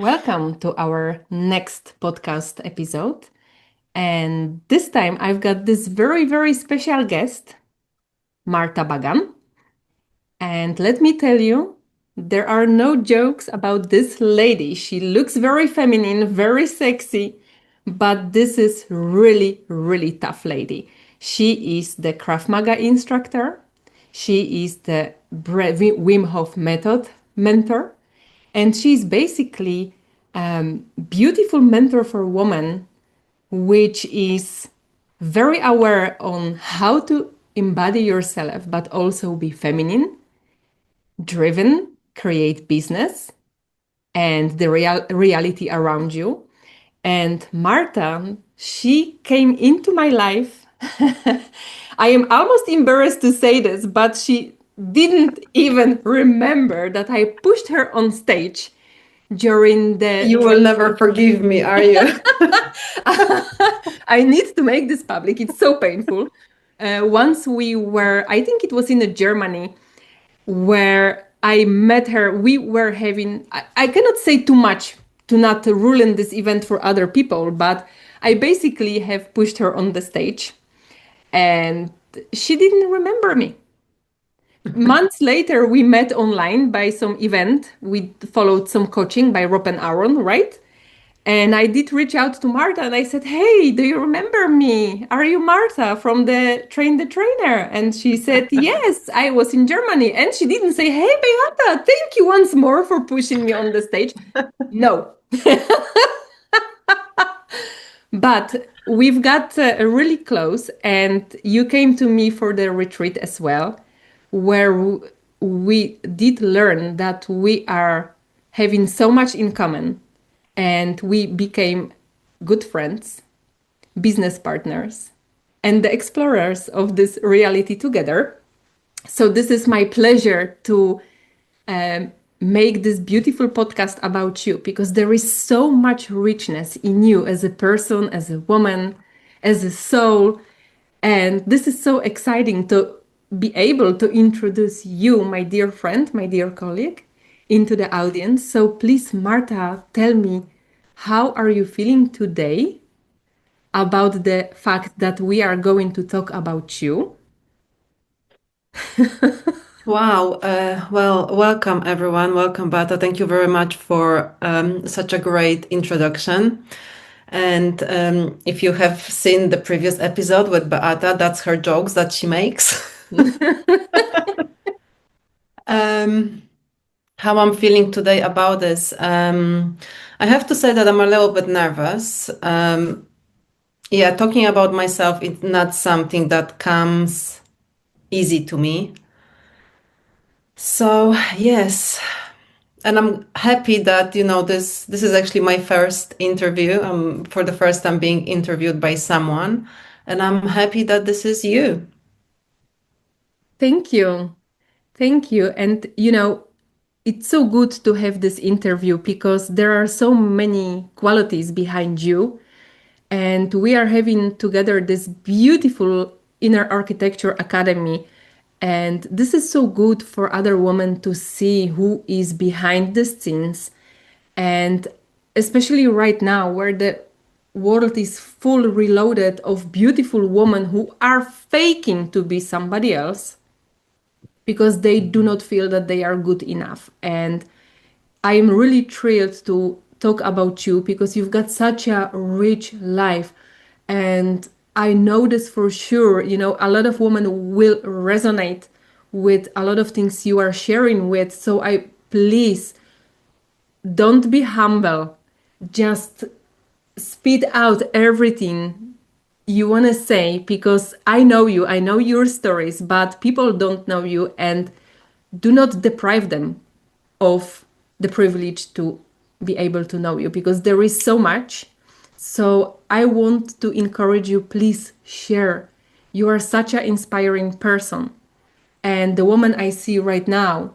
Welcome to our next podcast episode. And this time I've got this very, very special guest, Marta Bagan. And let me tell you, there are no jokes about this lady. She looks very feminine, very sexy, but this is really, really tough lady. She is the Krav Maga instructor. She is the Wim Hof method mentor. And she's basically beautiful mentor for women, which is very aware on how to embody yourself, but also be feminine, driven, create business, and the reality around you. And Marta, she came into my life. I am almost embarrassed to say this, but she didn't even remember that I pushed her on stage during the You will never forgive me, are you? I need to make this public. It's so painful. Once we were, I think it was in Germany, where I met her. We were having, I cannot say too much to not ruin this event for other people, but I basically have pushed her on the stage and she didn't remember me. Months later, we met online by some event. We followed some coaching by Rob and Aaron, right? And I did reach out to Marta and I said, "Hey, do you remember me? Are you Marta from the Train the Trainer?" And she said, "Yes, I was in Germany." And she didn't say, "Hey, Beata, thank you once more for pushing me on the stage." No. But we've got really close, and you came to me for the retreat as well, where we did learn that we are having so much in common, and we became good friends, business partners, and the explorers of this reality together. So, this is my pleasure to um, make this beautiful podcast about you because there is so much richness in you as a person, as a woman, as a soul. And this is so exciting to be able to introduce you, my dear friend, my dear colleague, into the audience. So please, Marta, tell me, how are you feeling today about the fact that we are going to talk about you? Wow. Well, welcome everyone. Welcome, Bata. Thank you very much for such a great introduction. And if you have seen the previous episode with Beata, that's her jokes that she makes. um, how I'm feeling today about this. I have to say that I'm a little bit nervous. Yeah, talking about myself is not something that comes easy to me. So, yes. And I'm happy that, this is actually my first interview. I'm for the first time being interviewed by someone. And I'm happy that this is you. Thank you. Thank you. And it's so good to have this interview because there are so many qualities behind you. And we are having together this beautiful Inner Architecture Academy. And this is so good for other women to see who is behind the scenes. And especially right now, where the world is full reloaded of beautiful women who are faking to be somebody else because they do not feel that they are good enough. And I am really thrilled to talk about you because you've got such a rich life. And I know this for sure. A lot of women will resonate with a lot of things you are sharing with. So I please don't be humble. Just spit out everything you want to say because I know you, I know your stories, but people don't know you and do not deprive them of the privilege to be able to know you because there is so much. So I want to encourage you, please share. You are such an inspiring person. And the woman I see right now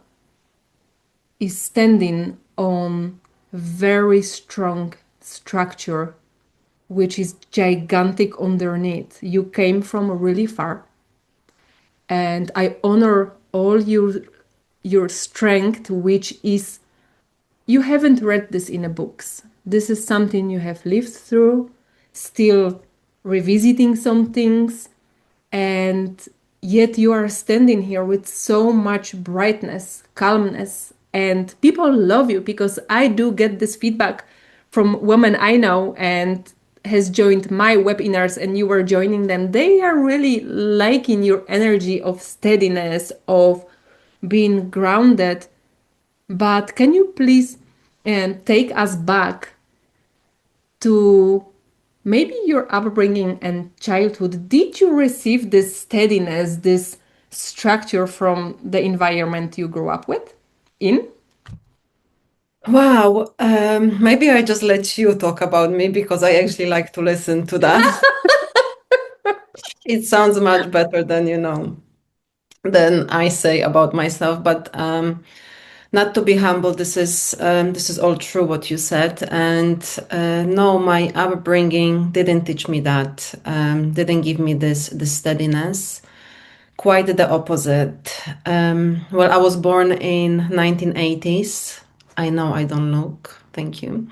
is standing on very strong structure which is gigantic underneath. You came from really far, and I honor all your strength, which is you haven't read this in a books. This is something you have lived through, still revisiting some things, and yet you are standing here with so much brightness, calmness, and people love you because I do get this feedback from women I know and has joined my webinars and you were joining them. They are really liking your energy of steadiness, of being grounded. But can you please take us back to maybe your upbringing and childhood? Did you receive this steadiness, this structure from the environment you grew up with in? Wow. Maybe I just let you talk about me because I actually like to listen to that. It sounds much better than, than I say about myself. But not to be humble, this is all true what you said. And no, my upbringing didn't teach me that. Didn't give me this steadiness. Quite the opposite. Well, I was born in 1980s. I know I don't look. Thank you.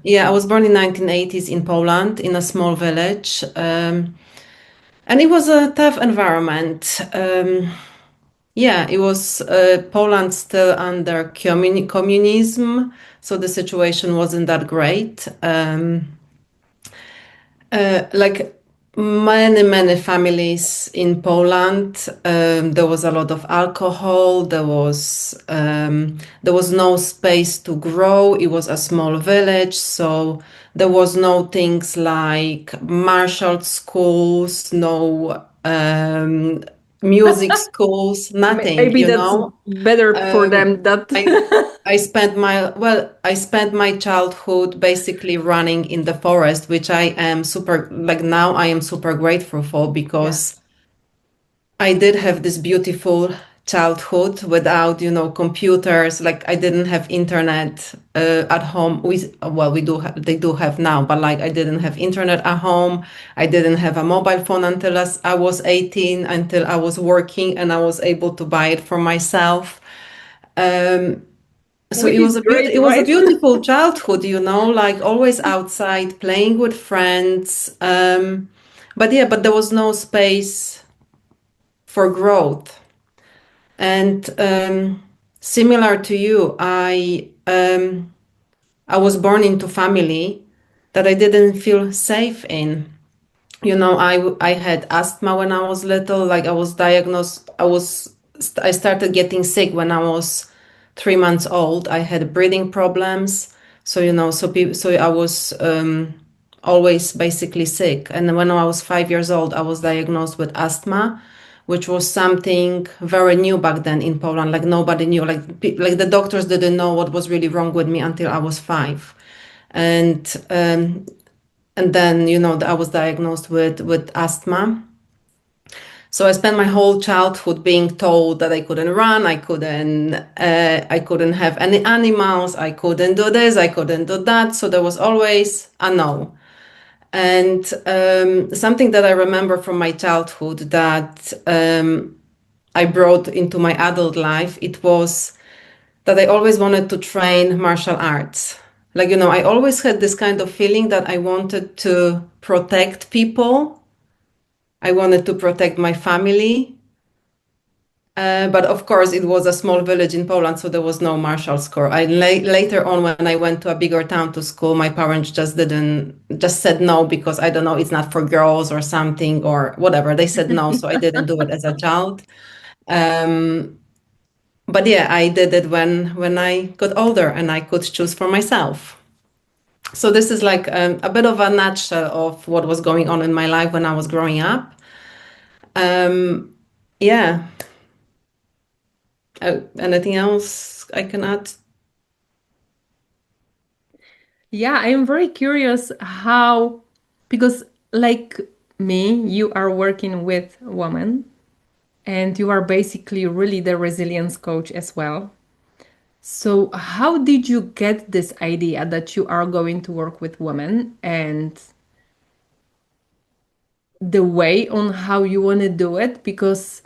Yeah, I was born in 1980s in Poland in a small village. And it was a tough environment. Yeah, it was Poland still under communism, so the situation wasn't that great. Like many families in Poland, there was a lot of alcohol. There was no space to grow. It was a small village, so there was no things like martial schools, no music schools, nothing. Maybe that's better for Um, them that I I spent my childhood basically running in the forest, which I am super like now I am super grateful for yeah. because I did have this beautiful childhood without, computers. Like I didn't have internet at home. We do they do have now, but like I didn't have internet at home. I didn't have a mobile phone until I was 18, until I was working and I was able to buy it for myself. So Which is great, it was a right? beautiful childhood, like always outside playing with friends. But yeah, but there was no space for growth. And similar to you, I was born into family that I didn't feel safe in. I had asthma when I was little. Like I was diagnosed. I started getting sick when I was 3 months old. I had breathing problems. So so I was always basically sick. And then when I was 5 years old, I was diagnosed with asthma, which was something very new back then in Poland. Like nobody knew. Like the doctors didn't know what was really wrong with me until I was 5. And then I was diagnosed with asthma. So I spent my whole childhood being told that I couldn't run, I couldn't have any animals, I couldn't do this, I couldn't do that. So there was always a no. And something that I remember from my childhood that I brought into my adult life, it was that I always wanted to train martial arts. Like, I always had this kind of feeling that I wanted to protect people. I wanted to protect my family. But of course, it was a small village in Poland, so there was no martial school. Later on, when I went to a bigger town to school, my parents just said no because I don't know, it's not for girls or something or whatever. They said no, so I didn't do it as a child. Um, but yeah, I did it when I got older and I could choose for myself. So this is like a bit of a nutshell of what was going on in my life when I was growing up. Um, yeah. Anything else I can add? Yeah, I'm very curious how, because like me, you are working with women and you are basically really the resilience coach as well. So, how did you get this idea that you are going to work with women and the way on how you want to do it? Because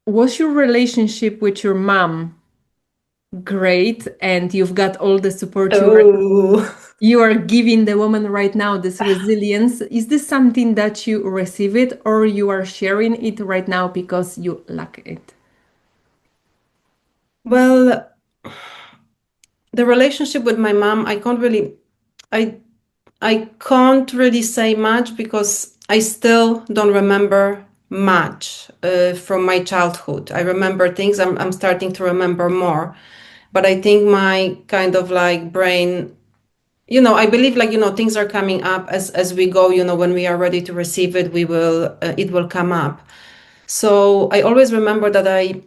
Was your relationship with your mom great and you've got all the support Oh, you are giving the woman right now, this resilience? Is this something that you receive it or you are sharing it right now because you lack it? well, the relationship with my mom, I I can't really say much because I still don't remember much from my childhood. I remember things, I'm starting to remember more. But I think my kind of like brain, I believe like, things are coming up as we go, when we are ready to receive it, it will come up. So I always remember that I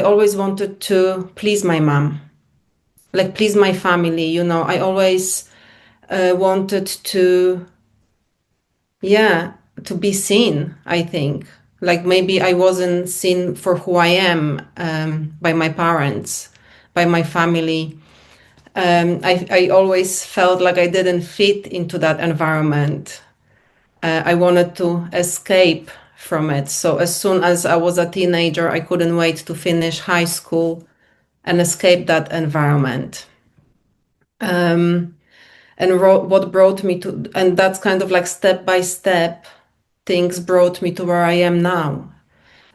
always wanted to please my mom, like please my family, I always wanted to, yeah, to be seen, I think. Like maybe I wasn't seen for who I am by my parents, by my family. I always felt like I didn't fit into that environment. I wanted to escape from it. So as soon as I was a teenager, I couldn't wait to finish high school and escape that environment. Um, what brought me to, and that's kind of like step by step, things brought me to where I am now.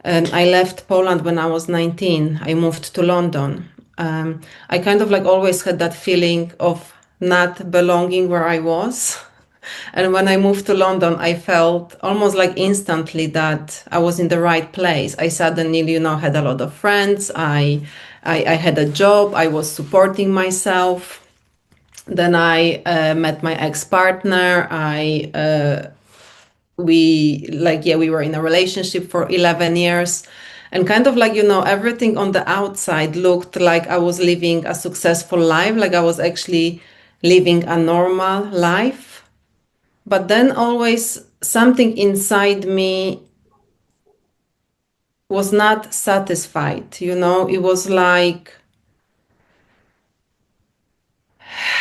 I left Poland when I was 19. I moved to London. I kind of like always had that feeling of not belonging where I was. And when I moved to London, I felt almost like instantly that I was in the right place. I suddenly, had a lot of friends. I had a job. I was supporting myself. Then I met my ex-partner. We were in a relationship for 11 years. And kind of like, everything on the outside looked like I was living a successful life, like I was actually living a normal life. But then always something inside me was not satisfied, It was like,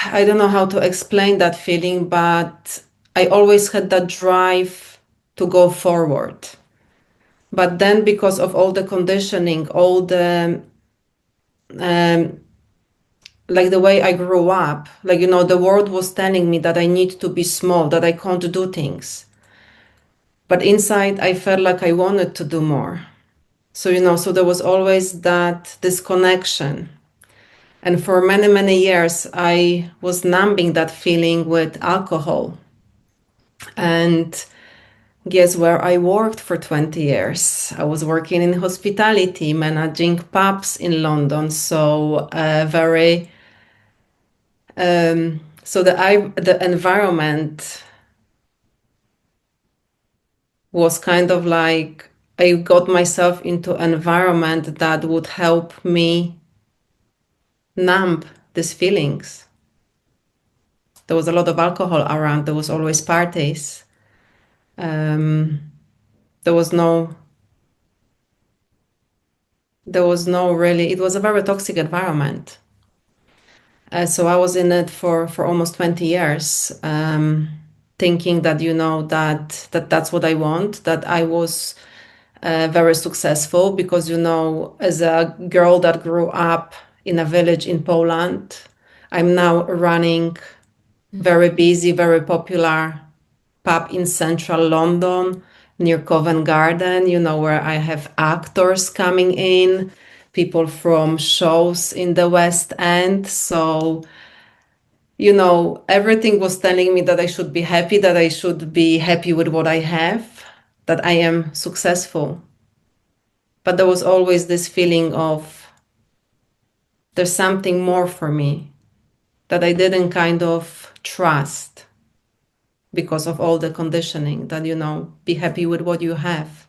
I don't know how to explain that feeling, but I always had that drive to go forward. But then, because of all the conditioning, all the um, like the way I grew up, like, the world was telling me that I need to be small, that I can't do things. But inside, I felt like I wanted to do more. So, so there was always that disconnection. And for many, many years, I was numbing that feeling with alcohol. And guess where I worked for 20 years? I was working in hospitality, managing pubs in London. So very, so the environment was kind of like I got myself into an environment that would help me numb these feelings. There was a lot of alcohol around. There was always parties. Um, there was no really, it was a very toxic environment. So I was in it for almost 20 years, thinking that, that's what I want, that I was very successful because, as a girl that grew up in a village in Poland, I'm now running very busy, very popular pub in central London near Covent Garden, where I have actors coming in, people from shows in the West End. So, everything was telling me that I should be happy, that I should be happy with what I have, that I am successful. But there was always this feeling of there's something more for me that I didn't kind of trust because of all the conditioning that, be happy with what you have.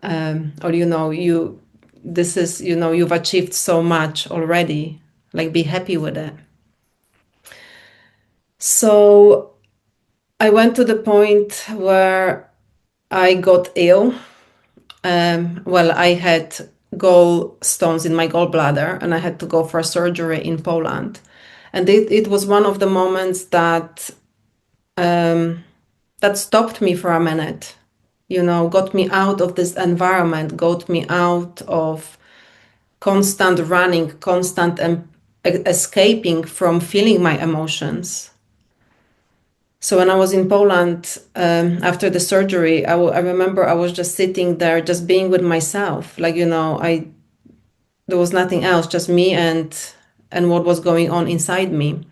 Or, this is, you've achieved so much already, like be happy with it. So I went to the point where I got ill. I had gallstones in my gallbladder and I had to go for surgery in Poland. And it was one of the moments that stopped me for a minute got me out of this environment, got me out of constant running, constant escaping from feeling my emotions. So when I was in Poland after the surgery, I remember I was just sitting there, just being with myself. Like, there was nothing else, just me and what was going on inside me.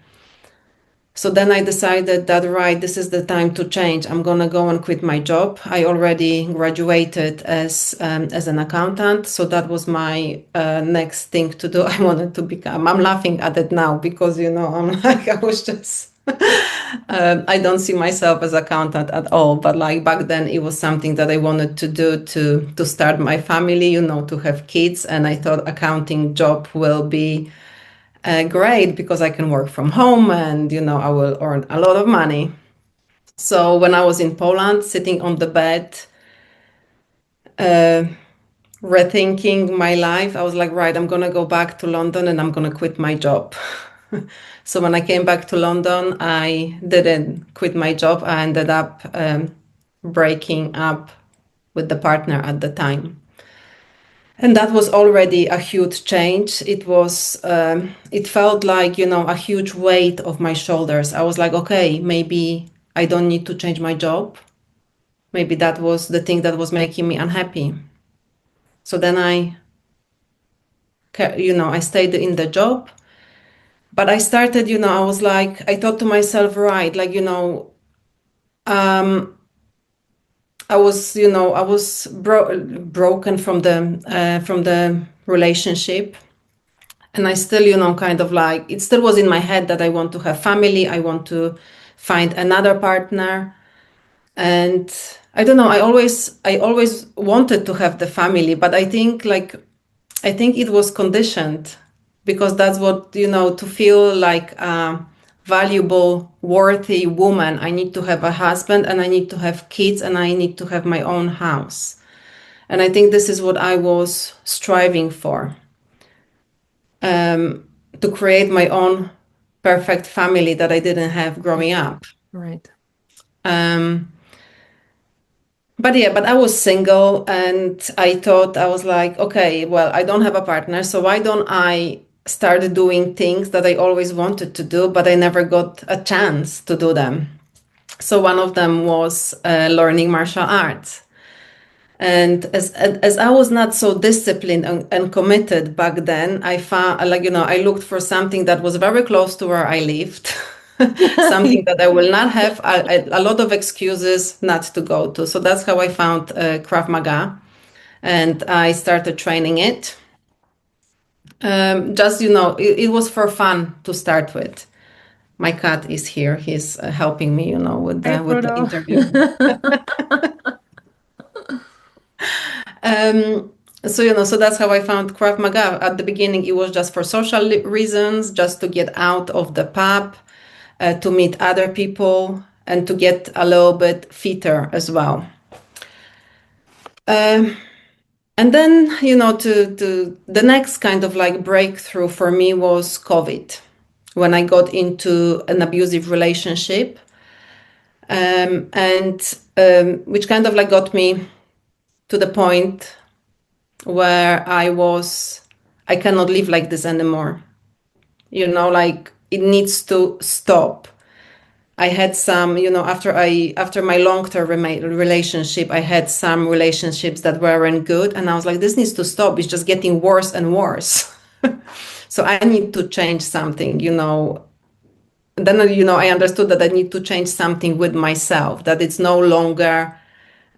So then I decided that, right, this is the time to change. I'm going to go and quit my job. I already graduated as an accountant. So that was my next thing to do. I wanted to become, I'm laughing at it now because, I'm like, I was just, I don't see myself as accountant at all. But like back then it was something that I wanted to do to start my family, to have kids. And I thought accounting job will be great because I can work from home and, I will earn a lot of money. So when I was in Poland, sitting on the bed, rethinking my life, I was like, right, I'm going to go back to London and I'm going to quit my job. So when I came back to London, I didn't quit my job. I ended up breaking up with the partner at the time. And that was already a huge change. It felt like, a huge weight off my shoulders. I was like, okay, maybe I don't need to change my job. Maybe that was the thing that was making me unhappy. So then I stayed in the job, but I started, I was like, I thought to myself, right, like, I was broken from the relationship. And I still, kind of like, it still was in my head that I want to have family. I want to find another partner. And I don't know, I always wanted to have the family, but I think it was conditioned because that's what, to feel like a valuable, worthy woman, I need to have a husband and I need to have kids and I need to have my own house. And I think this is what I was striving for. To create my own perfect family that I didn't have growing up. Right. But I was single and I thought, I was like, okay, well, I don't have a partner, so why don't I start doing things that I always wanted to do, but I never got a chance to do them. So one of them was learning martial arts. And as I was not so disciplined and committed back then, I found, like, I looked for something that was very close to where I lived, something that I will not have a lot of excuses not to go to. So that's how I found Krav Maga, and I started training it. Just, it was for fun to start with. My cat is here. He's helping me, with Hi, the Frodo. interview. So, so that's how I found Krav Maga. At the beginning, it was just for social reasons, just to get out of the pub, to meet other people, and to get a little bit fitter as well. And then, to the next kind of like breakthrough for me was COVID, when I got into an abusive relationship, and which kind of like got me to the point where I cannot live like this anymore. Like it needs to stop. I had some, after my long-term relationship, I had some relationships that weren't good. And I was like, this needs to stop. It's just getting worse and worse. So I need to change something. Then, I understood that I need to change something with myself, that it's no longer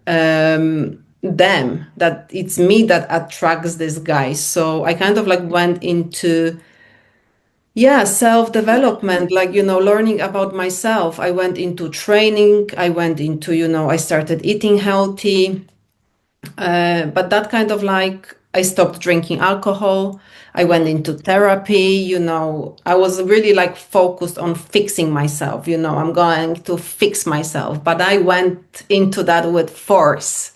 them, that it's me that attracts this guy. So I kind of like went into, yeah, self-development, like, learning about myself. I went into training. I went into, I started eating healthy. But that kind of like, I stopped drinking alcohol. I went into therapy. I was really like focused on fixing myself. I'm going to fix myself. But I went into that with force.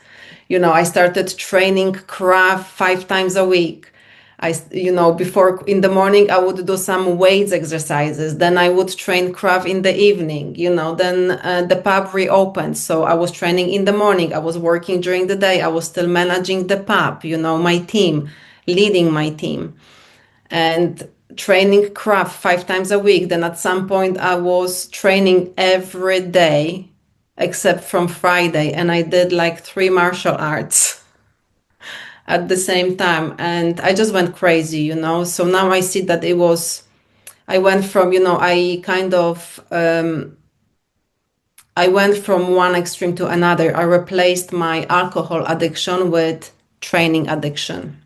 I started training craft 5 times a week. before in the morning, I would do some weights exercises. Then I would train craft in the evening, then the pub reopened. So I was training in the morning. I was working during the day. I was still managing the pub, my team, leading my team and training craft 5 times a week. Then at some point I was training every day except from Friday. And I did like 3 martial arts at the same time, and I just went crazy, so now I see that I went from, I went from one extreme to another. I replaced my alcohol addiction with training addiction.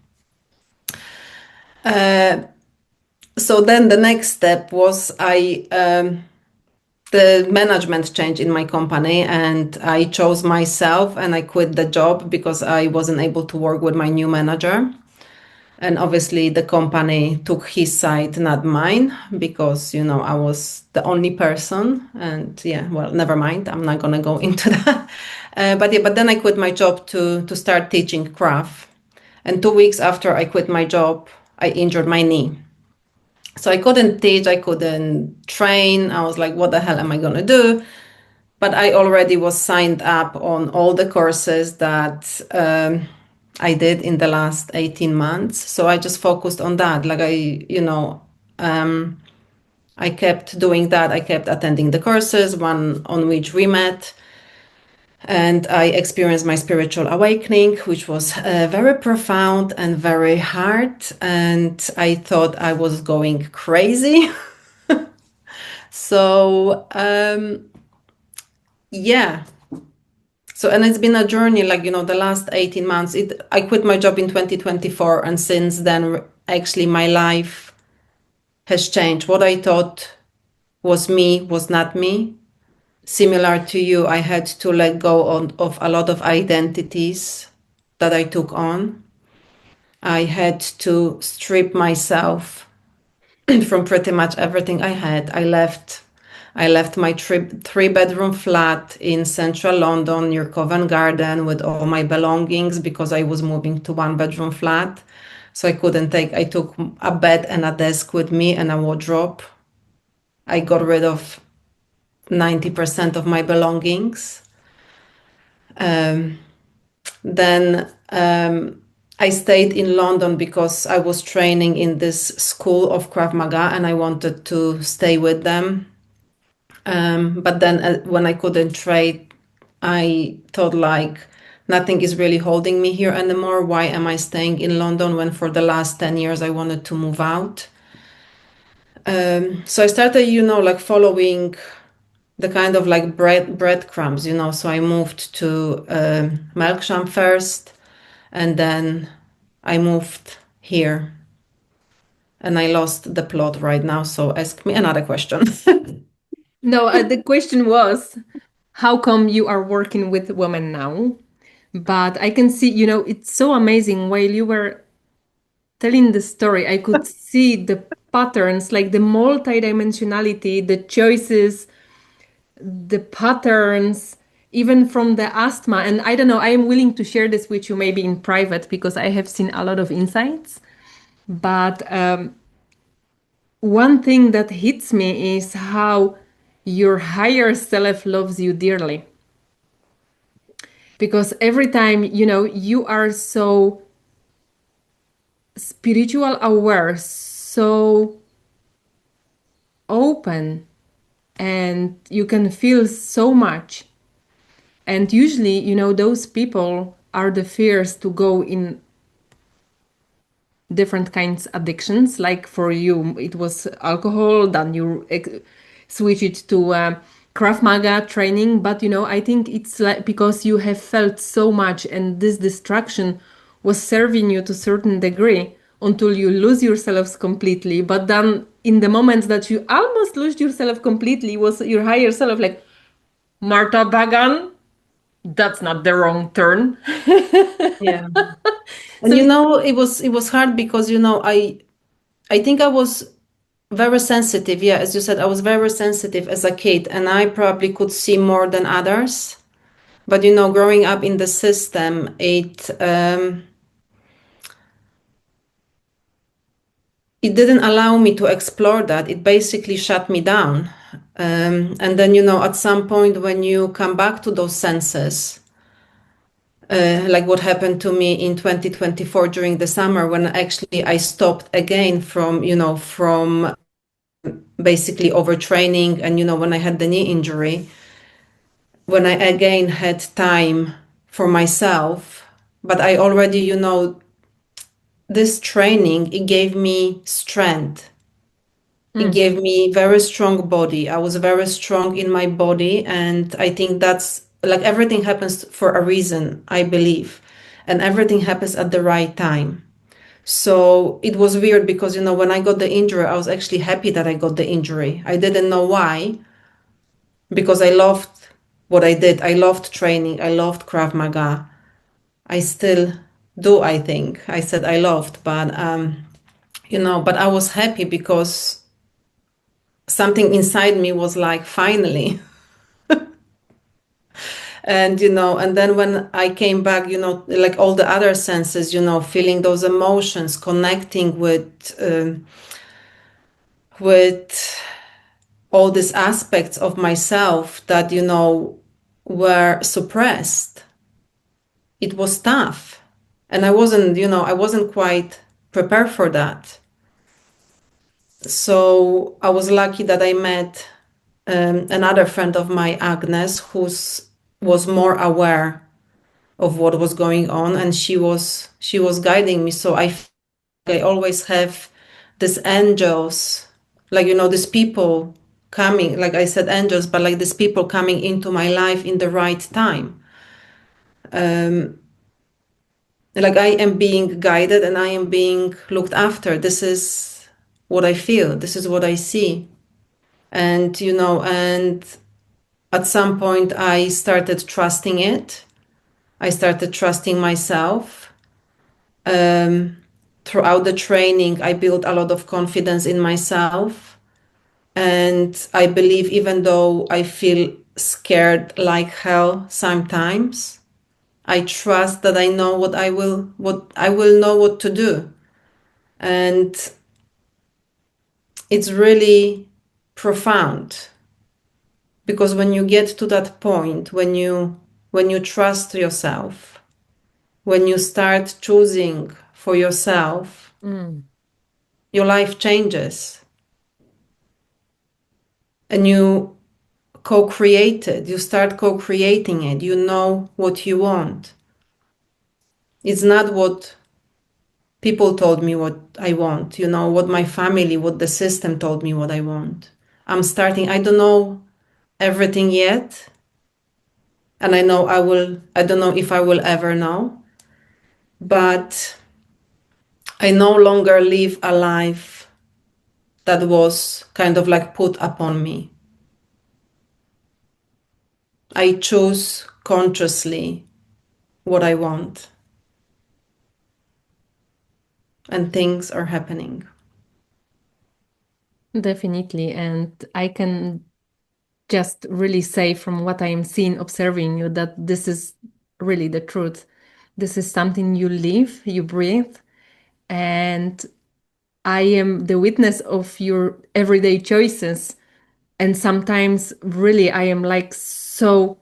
So then the next step was the management change in my company, and I chose myself and I quit the job because I wasn't able to work with my new manager. And obviously the company took his side, not mine, because, I was the only person. And yeah, well, never mind. I'm not going to go into that. But yeah, but then I quit my job to start teaching craft. And 2 weeks after I quit my job, I injured my knee. So I couldn't teach, I couldn't train. I was like, what the hell am I going to do? But I already was signed up on all the courses that I did in the last 18 months. So I just focused on that. Like I kept doing that. I kept attending the courses, one on which we met. And I experienced my spiritual awakening, which was very profound and very hard. And I thought I was going crazy. So, yeah. So, and it's been a journey, like, the last 18 months. I quit my job in 2024. And since then, actually, my life has changed. What I thought was me was not me. Similar to you, I had to let go of a lot of identities that I took on. I had to strip myself from pretty much everything I had. I left my three-bedroom flat in central London near Covent Garden with all my belongings because I was moving to one-bedroom flat. So I took a bed and a desk with me and a wardrobe. I got rid of 90% of my belongings. Then I stayed in London because I was training in this school of Krav Maga and I wanted to stay with them. But then when I couldn't trade, I thought like nothing is really holding me here anymore. Why am I staying in London when for the last 10 years I wanted to move out? So I started, like following the kind of like breadcrumbs, So I moved to Melksham first, and then I moved here, and I lost the plot right now. So ask me another question. No, the question was, how come you are working with women now? But I can see, it's so amazing. While you were telling the story, I could see the patterns, like the multidimensionality, the choices, the patterns, even from the asthma. And I don't know, I am willing to share this with you maybe in private because I have seen a lot of insights. But one thing that hits me is how your higher self loves you dearly. Because every time, you are so spiritual aware, so open, and you can feel so much. And usually, those people are the first to go in different kinds addictions. Like for you, it was alcohol, then you switch it to Krav Maga training. But I think it's like because you have felt so much, and this distraction was serving you to a certain degree until you lose yourselves completely. But then, in the moments that you almost lose yourself completely, was your higher self like, Marta Bagan, that's not the wrong turn. Yeah. And So it was hard because I think I was very sensitive. Yeah, as you said, I was very sensitive as a kid, and I probably could see more than others. But growing up in the system, it didn't allow me to explore that. It basically shut me down. And then, at some point when you come back to those senses, like what happened to me in 2024 during the summer, when actually I stopped again from basically overtraining, and when I had the knee injury, when I again had time for myself. But I already, this training, it gave me strength. It Mm. gave me very strong body. I was very strong in my body, and I think that's like everything happens for a reason, I believe, and everything happens at the right time. So it was weird because when I got the injury, I was actually happy that I got the injury. I didn't know why, because I loved what I did. I loved training. I loved Krav Maga. I still do, I think. I said I loved, but but I was happy because something inside me was like, finally. And and then when I came back, like all the other senses, feeling those emotions, connecting with all these aspects of myself that were suppressed. It was tough, and I wasn't quite prepared for that. So I was lucky that I met another friend of mine, Agnes, who's was more aware of what was going on, and she was guiding me. So I always have these angels, like these people coming, like I said angels, but like these people coming into my life in the right time. Like I am being guided and I am being looked after. This is what I feel, this is what I see. And at some point I started trusting it. I started trusting myself. Throughout the training, I built a lot of confidence in myself. And I believe, even though I feel scared like hell sometimes, I trust that I know what I will know what to do. And it's really profound, because when you get to that point, when you trust yourself, when you start choosing for yourself, Mm. your life changes, and you start co-creating it. You know what you want. It's not what people told me what I want, what my family, what the system told me what I want. I don't know everything yet, and I don't know if I will ever know, but I no longer live a life that was kind of like put upon me. I choose consciously what I want, and things are happening. Definitely. And I can just really say, from what I am seeing, observing you, that this is really the truth. This is something you live, you breathe, and I am the witness of your everyday choices. And sometimes, really, I am like so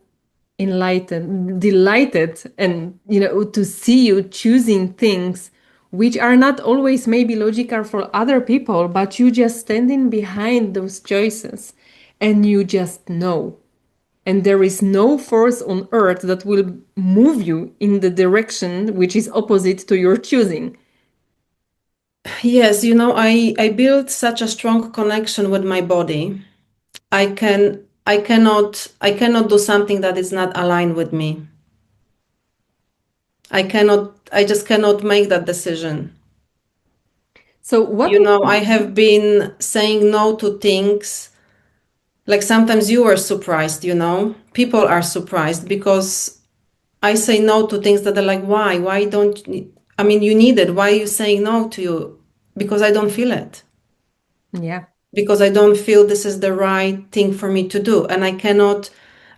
enlightened, delighted, and to see you choosing things which are not always maybe logical for other people, but you just standing behind those choices and you just know. And there is no force on earth that will move you in the direction which is opposite to your choosing. Yes, I built such a strong connection with my body. I cannot do something that is not aligned with me. I just cannot make that decision. So, what is. I have been saying no to things. Like sometimes you are surprised, people are surprised because I say no to things that are like, why? Why don't you? I mean, you need it. Why are you saying no to you? Because I don't feel it. Yeah. Because I don't feel this is the right thing for me to do. And I cannot,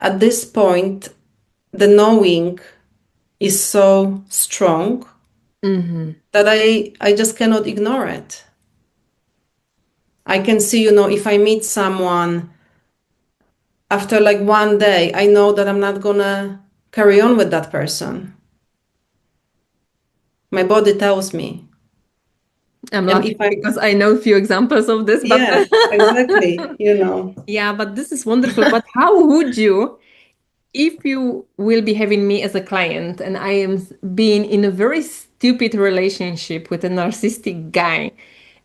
at this point, the knowing is so strong Hmm. that I just cannot ignore it. I can see, if I meet someone after like one day, I know that I'm not gonna carry on with that person. My body tells me. I'm And laughing if I, because I know a few examples of this, but yeah, exactly, yeah, but this is wonderful. But how would you, if you will be having me as a client and I am being in a very stupid relationship with a narcissistic guy,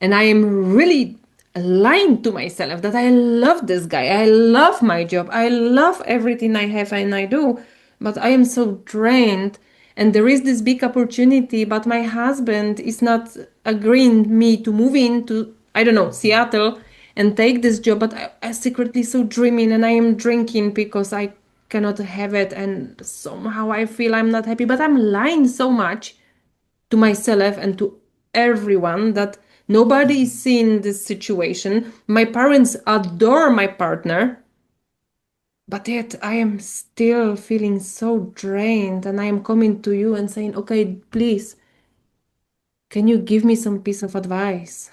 and I am really lying to myself that I love this guy, I love my job, I love everything I have and I do, but I am so drained, and there is this big opportunity, but my husband is not agreeing me to move into, I don't know, Seattle and take this job, but I secretly so dreaming and I am drinking because I cannot have it, and somehow I feel I'm not happy, but I'm lying so much to myself and to everyone that nobody is seeing this situation. My parents adore my partner, but yet I am still feeling so drained, and I am coming to you and saying, okay, please, can you give me some piece of advice?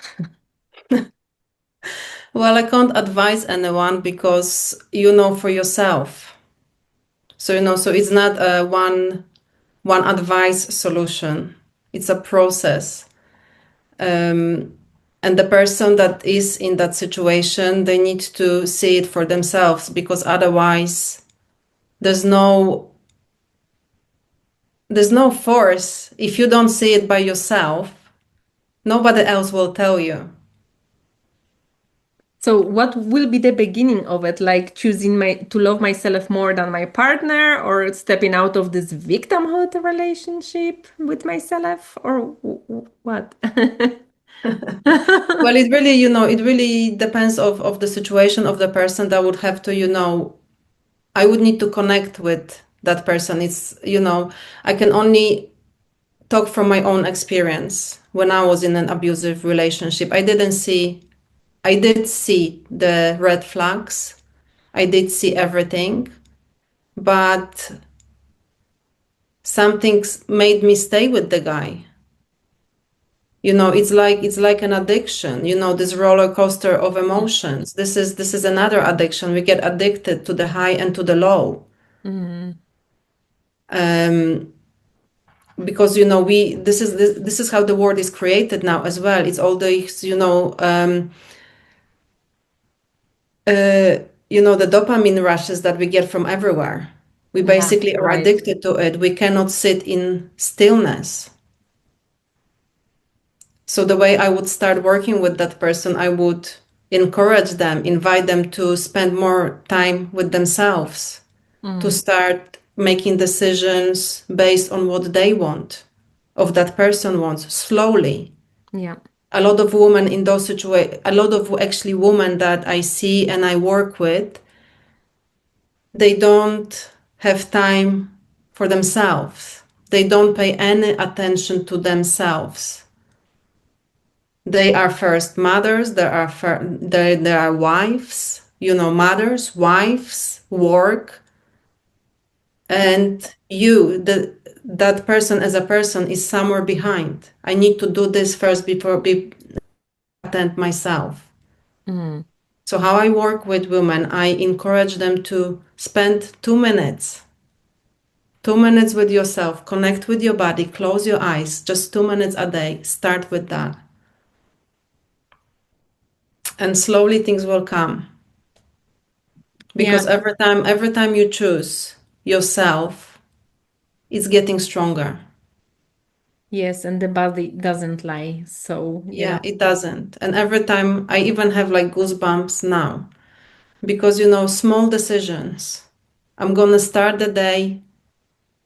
well, I can't advise anyone because you know for yourself. So, so it's not a one advice solution. It's a process. And the person that is in that situation, they need to see it for themselves, because otherwise there's no there's no force. If you don't see it by yourself, nobody else will tell you. So what will be the beginning of it? Like choosing my to love myself more than my partner, or stepping out of this victimhood relationship with myself, or what? Well, it really depends of the situation of the person. That would have to, I would need to connect with that person. I can only talk from my own experience. When I was in an abusive relationship, I did see the red flags. I did see everything, but something made me stay with the guy. It's like an addiction, this roller coaster of emotions. This is another addiction. We get addicted to the high and to the low. Mm, um, because this is how the world is created now as well. It's all these, the dopamine rushes that we get from everywhere. We yeah, basically are right. addicted to it. We cannot sit in stillness. So the way I would start working with that person, I would encourage them, invite them to spend more time with themselves, to Mm, start making decisions based on what they want, of that person wants, slowly. yeah. A lot of women in those situations, a lot of actually women that I see and I work with, they don't have time for themselves. They don't pay any attention to themselves. They are first mothers, there are wives, mothers, wives, work, and that person as a person is somewhere behind. I need to do this first before be attend myself. Mm, So how I work with women, I encourage them to spend 2 minutes. 2 minutes with yourself, connect with your body, close your eyes, just 2 minutes a day. Start with that. And slowly things will come. yeah. Because every time you choose yourself, it's getting stronger. Yes, and the body doesn't lie. So, Yeah, it doesn't. And every time I even have like goosebumps now, because small decisions. I'm gonna start the day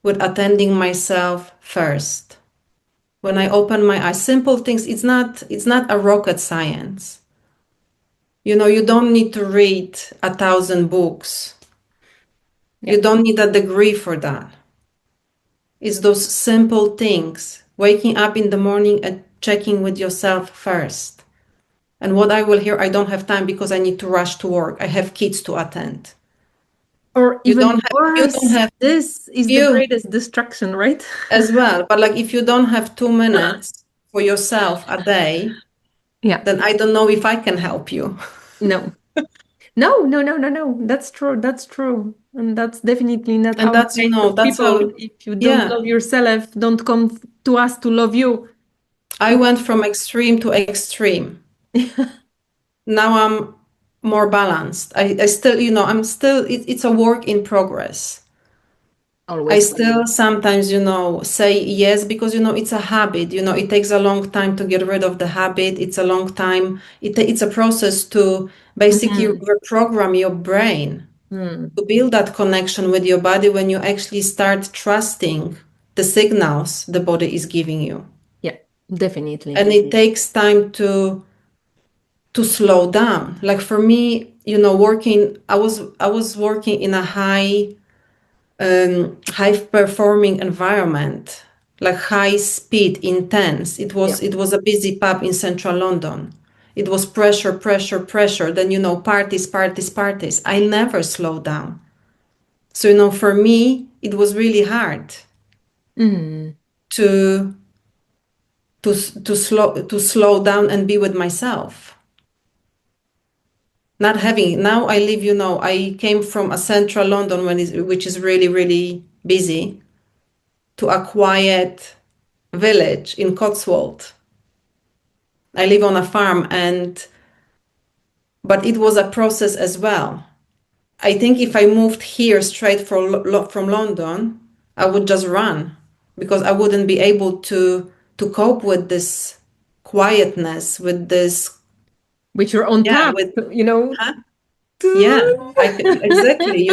with attending myself first. When I open my eyes, simple things, it's not a rocket science. You don't need to read 1,000 books. yeah. You don't need a degree for that. It's those simple things. Waking up in the morning and checking with yourself first. And what I will hear, I don't have time because I need to rush to work. I have kids to attend. Or You don't even have you don't worse, have this is the you greatest distraction, right? as well. But like if you don't have 2 minutes for yourself a day, Yeah. then I don't know if I can help you. No. No, no, no, no, no. That's true. That's true. And that's definitely not And our that's, kind of that's people. a, If you don't yeah, love yourself, don't come to us to love you. I went from extreme to extreme. Now I'm more balanced. I still, I'm still, it's a work in progress. I Always. still sometimes, say yes because, it's a habit. It takes a long time to get rid of the habit. It's a long time. It's a process to basically Mhm. reprogram your brain Mm. to build that connection with your body when you actually start trusting the signals the body is giving you. Yeah, definitely. And it takes time to slow down. Like for me, working, I was working in a high performing environment, like high speed, intense. It Yeah. was it was a busy pub in central London. It was pressure, pressure, pressure. Then parties, parties, parties. I never slowed down. So for me, it was really hard Mm. to to slow down and be with myself. Not having now I live, I came from a central London which is really, really busy to a quiet village in Cotswold. I live on a farm, but it was a process as well. I think if I moved here straight from London, I would just run because I wouldn't be able to cope with this quietness, with this, With your own yeah, thoughts, with, you know. huh? Yeah, exactly,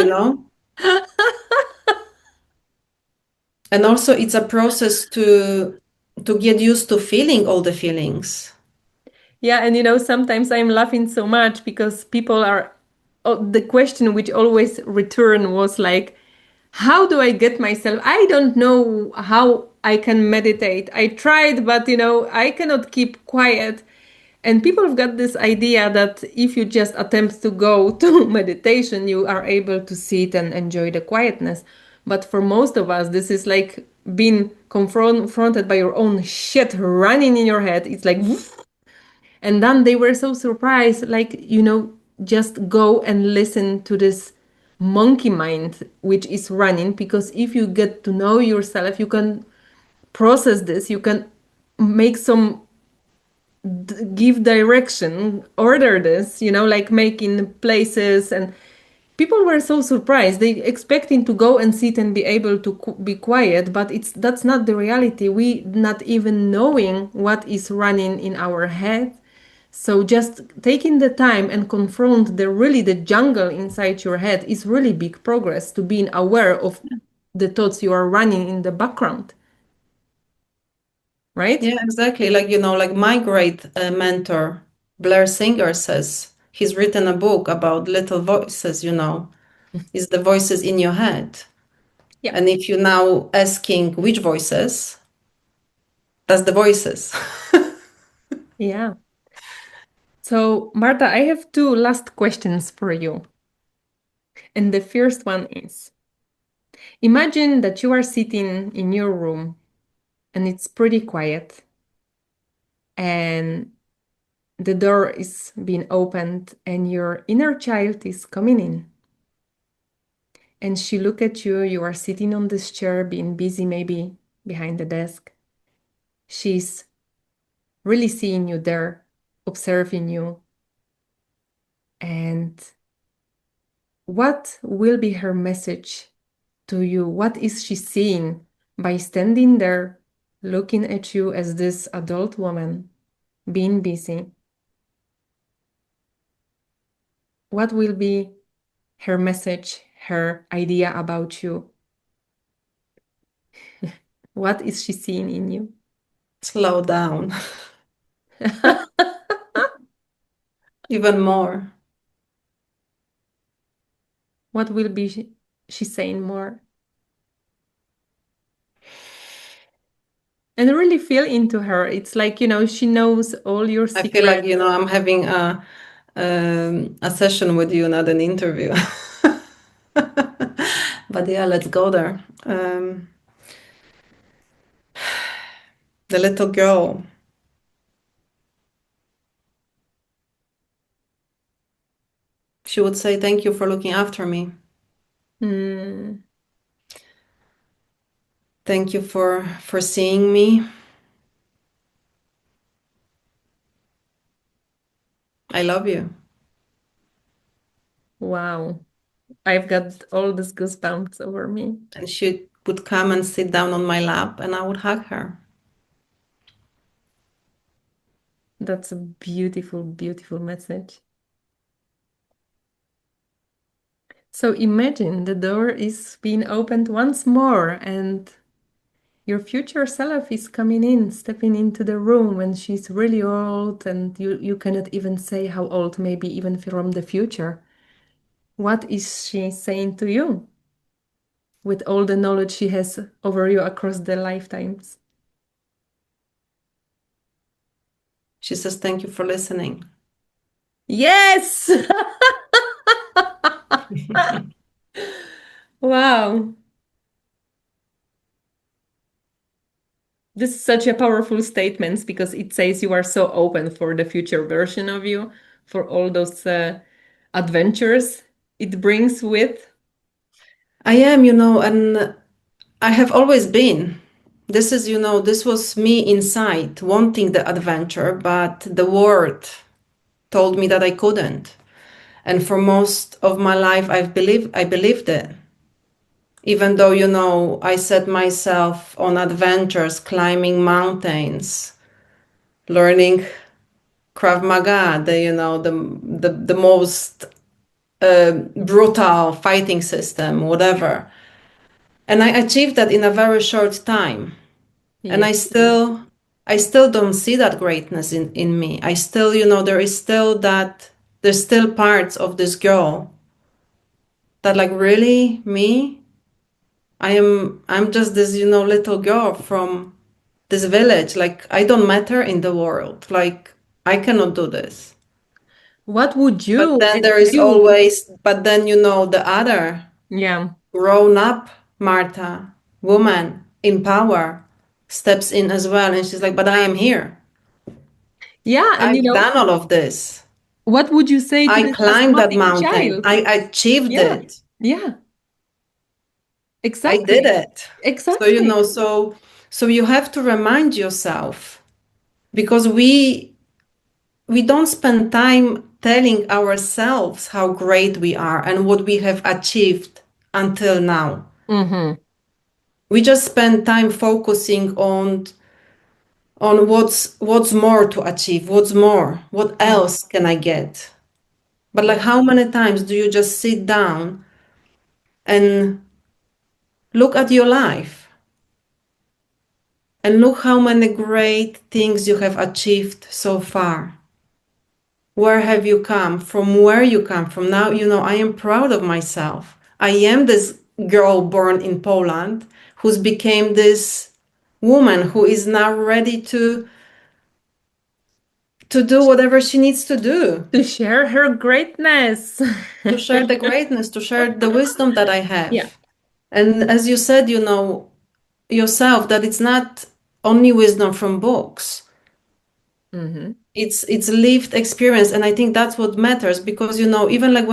and also it's a process to get used to feeling all the feelings. Yeah, and sometimes I'm laughing so much because people are, oh, the question which always return was like, how do I get myself? I don't know how I can meditate. I tried, but I cannot keep quiet. And people have got this idea that if you just attempt to go to meditation, you are able to sit and enjoy the quietness. But for most of us, this is like being confronted by your own shit running in your head. It's like, and then they were so surprised, like, just go and listen to this monkey mind which is running. Because if you get to know yourself, you can process this, you can make some give direction, order this, like making places. And people were so surprised, they expecting to go and sit and be able to be quiet, but that's not the reality. We not even knowing what is running in our head. So just taking the time and confront the jungle inside your head is really big progress to being aware of the thoughts you are running in the background, right? Yeah, exactly. Like, like my great mentor, Blair Singer, says he's written a book about little voices, is the voices in your head. Yeah. And if you now asking which voices, that's the voices. Yeah. So, Marta, I have two last questions for you. And the first one is, imagine that you are sitting in your room and it's pretty quiet, and the door is being opened and your inner child is coming in. And she look at you, you are sitting on this chair being busy maybe behind the desk. She's really seeing you there, observing you. And what will be her message to you? What is she seeing by standing there looking at you as this adult woman being busy? What will be her message, her idea about you? What is she seeing in you? Slow down even more. What will be she saying more? And really feel into her. It's like, she knows all your I feel like, secrets. I'm having a session with you, not an interview. But yeah, let's go there. The little girl She would say, thank you for looking after me. Mm, Thank you for seeing me. I love you. wow. I've got all these goosebumps over me. And she would come and sit down on my lap and I would hug her. That's a beautiful, beautiful message. So imagine the door is being opened once more and your future self is coming in, stepping into the room when she's really old and you cannot even say how old, maybe even from the future. What is she saying to you with all the knowledge she has over you across the lifetimes? She says, thank you for listening. Yes! Wow. This is such a powerful statement because it says you are so open for the future version of you, for all those adventures it brings with. I am, and I have always been. This is, this was me inside wanting the adventure, but the world told me that I couldn't. And for most of my life, I believed it. Even though, I set myself on adventures, climbing mountains, learning Krav Maga, the most brutal fighting system, whatever. And I achieved that in a very short time. And Yes. I still don't see that greatness in me. I still, there's still parts of this girl that like, really me? I'm just this, little girl from this village. Like, I don't matter in the world. Like, I cannot do this. What would But you, then if there is you, always, but then, the other yeah, grown up Marta, woman in power, steps in as well. And she's like, but I am here. yeah, and I've done all of this. what would you say to I this climbed that asthmatic mountain. child? I achieved Yeah, it. yeah, I did exactly, it. So, exactly. so you have to remind yourself because we don't spend time telling ourselves how great we are and what we have achieved until now. Mm-hmm. We just spend time focusing on what's more to achieve, what's more, what else can I get? But like Yeah. how many times do you just sit down and look at your life and look how many great things you have achieved so far? Where have you come from? Where you come from? Now, I am proud of myself. I am this girl born in Poland who's became this woman who is now ready to do whatever she needs to do, To share her greatness. to share the greatness, to share the wisdom that I Yeah. have. And as you said, yourself, that it's not only wisdom from books. Mm-hmm. It's lived experience. And I think that's what matters because, even like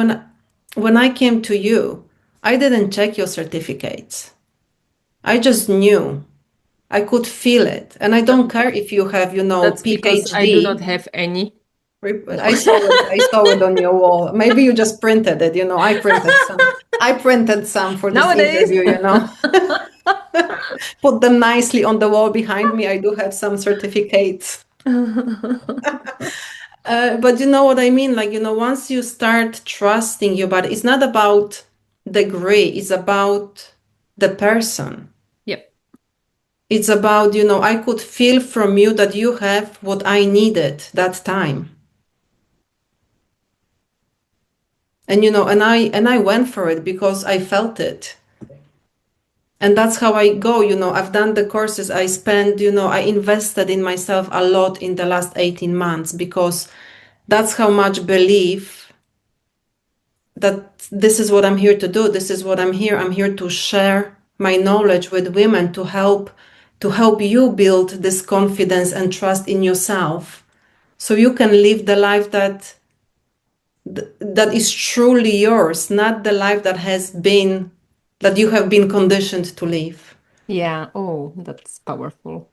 when I came to you, I didn't check your certificates. I just knew. I could feel it. And I don't care if you have, That's because I do not PhD. have any. I saw it. I saw it on your wall. Maybe you just printed it. I printed some. I printed some for this Nowadays. interview. Put them nicely on the wall behind me. I do have some certificates. But you know what I mean? Like, once you start trusting your body, it's not about degree, it's about the person. Yep. It's about, I could feel from you that you have what I needed that time. And and I went for it because I felt it. And that's how I go. I've done the courses. I invested in myself a lot in the last 18 months because that's how much belief that this is what I'm here to do. This is what I'm here. I'm here to share my knowledge with women to help you build this confidence and trust in yourself so you can live the life that is truly yours, not the life that has been, that you have been conditioned to live. Yeah. Oh, that's powerful.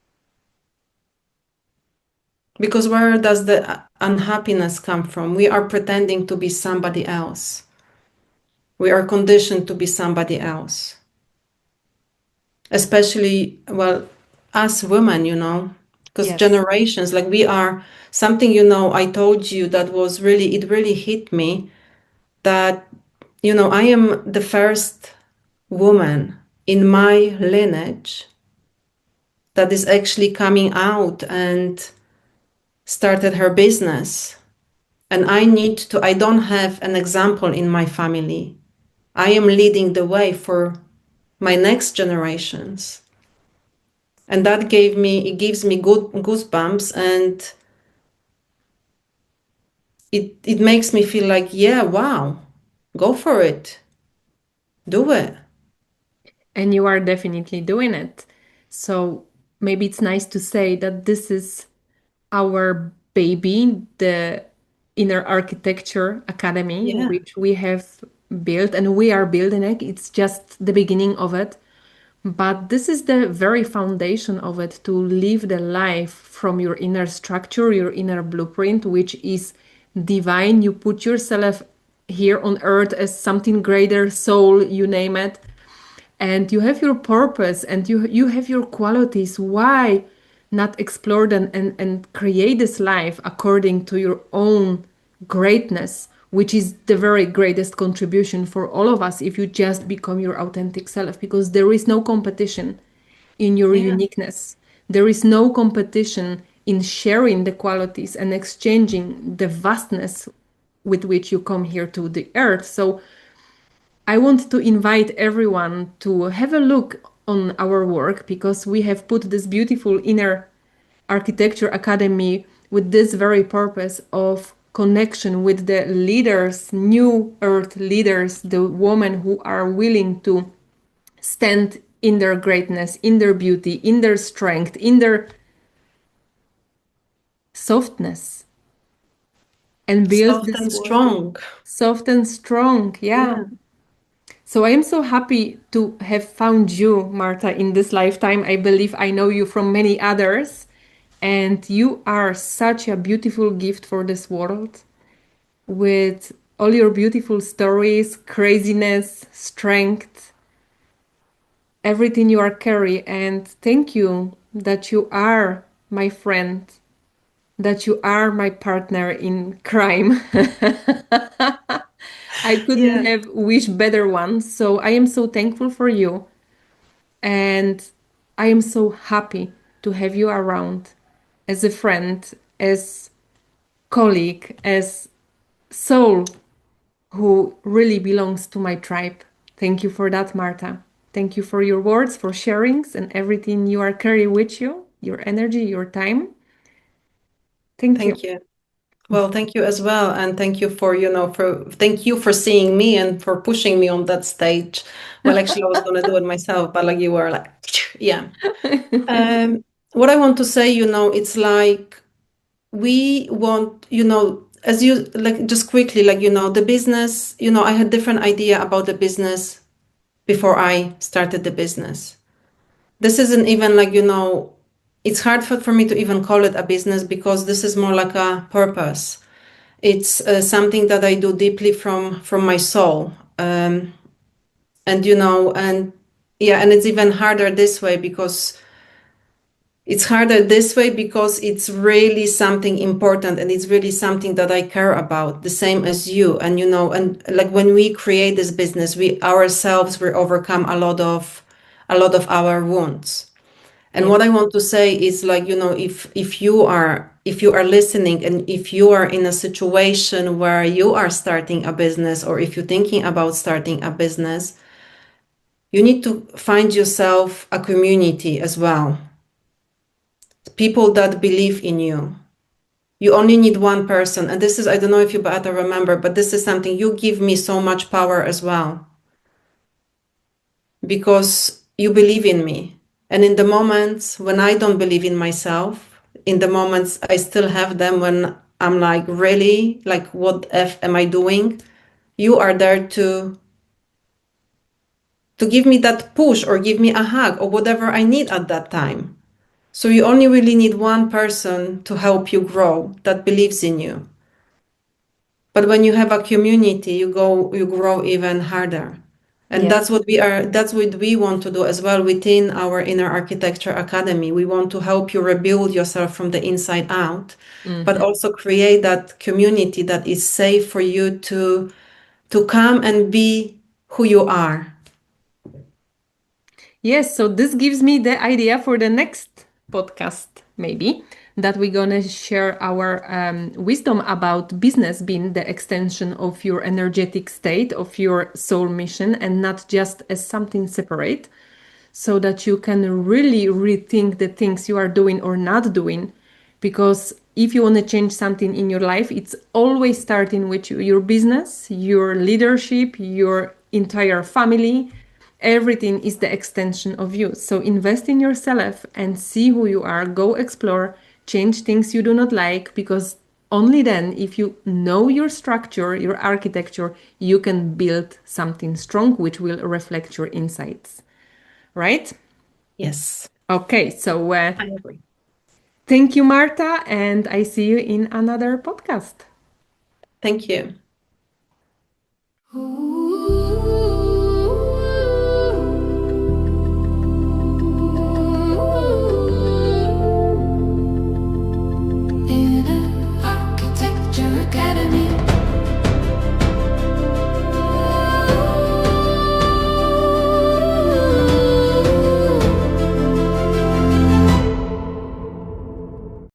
Because where does the unhappiness come from? We are pretending to be somebody else. We are conditioned to be somebody else. Especially, well, us women, because Yes. generations, like we are something, I told you that was really, it really hit me that, I am the first woman in my lineage that is actually coming out and started her business. And I don't have an example in my family. I am leading the way for my next generations. And it gives me good goosebumps, and it makes me feel like, yeah, wow, go for it, do it. And you are definitely doing it. So maybe it's nice to say that this is our baby, the Inner Architecture Academy, Yeah, which we have built and we are building it. It's just the beginning of it. But this is the very foundation of it, to live the life from your inner structure, your inner blueprint, which is divine. You put yourself here on earth as something greater, soul, you name it, and you have your purpose and you have your qualities. Why not explore them and create this life according to your own greatness, which is the very greatest contribution for all of us if you just become your authentic self, because there is no competition in your yeah, uniqueness. There is no competition in sharing the qualities and exchanging the vastness with which you come here to the earth. So I want to invite everyone to have a look on our work, because we have put this beautiful Inner Architecture Academy with this very purpose of connection with the leaders, new earth leaders, the women who are willing to stand in their greatness, in their beauty, in their strength, in their softness, and build soft this and world strong. soft and strong. Yeah. Yeah, So I am so happy to have found you, Marta, in this lifetime. I believe I know you from many others, and you are such a beautiful gift for this world with all your beautiful stories, craziness, strength, everything you are carry. And thank you that you are my friend, that you are my partner in crime. I couldn't yeah. have wished better one. So I am so thankful for you. And I am so happy to have you around as a friend, as colleague, as soul who really belongs to my tribe. Thank you for that, Marta. Thank you for your words, for sharings, and everything you are carrying with you, your energy, your time. Thank you. Thank you. Well, thank you as well, and thank you for thank you for seeing me and for pushing me on that stage. Well, actually, I was going to do it myself, but like you were like, yeah. Um, what I want to say, it's like we want, as you like, just quickly, like, the business, I had different idea about the business before I started the business. This isn't even like, it's hard for me to even call it a business, because this is more like a purpose. It's something that I do deeply from my soul. And, and yeah, and it's even harder this way because it's really something important, and it's really something that I care about, the same as you. And and like when we create this business, we ourselves will overcome a lot of our wounds. And Yeah. what I want to say is, like, if you are listening, and if you are in a situation where you are starting a business, or if you're thinking about starting a business, you need to find yourself a community as well, people that believe in you. You only need one person. And this is, I don't know if you, Beata, remember, but this is something, you give me so much power as well, because you believe in me. And in the moments when I don't believe in myself, in the moments I still have them, when I'm like, really? Like, what F am I doing? You are there to give me that push or give me a hug or whatever I need at that time. So you only really need one person to help you grow that believes in you. But when you have a community, you grow even harder. And Yes. that's what we want to do as well within our Inner Architecture Academy. We want to help you rebuild yourself from the inside out, but Mhm. also create that community that is safe for you to come and be who you are. Yes, so this gives me the idea for the next podcast, maybe, that we're gonna share our wisdom about business being the extension of your energetic state, of your soul mission, and not just as something separate, so that you can really rethink the things you are doing or not doing. Because if you want to change something in your life, it's always starting with your business, your leadership, your entire family. Everything is the extension of you. So invest in yourself and see who you are. Go explore, change things you do not like, because only then, if you know your structure, your architecture, you can build something strong which will reflect your insights. Right? Yes, Okay, so I agree. thank you, Marta, and I see you in another podcast. Thank you.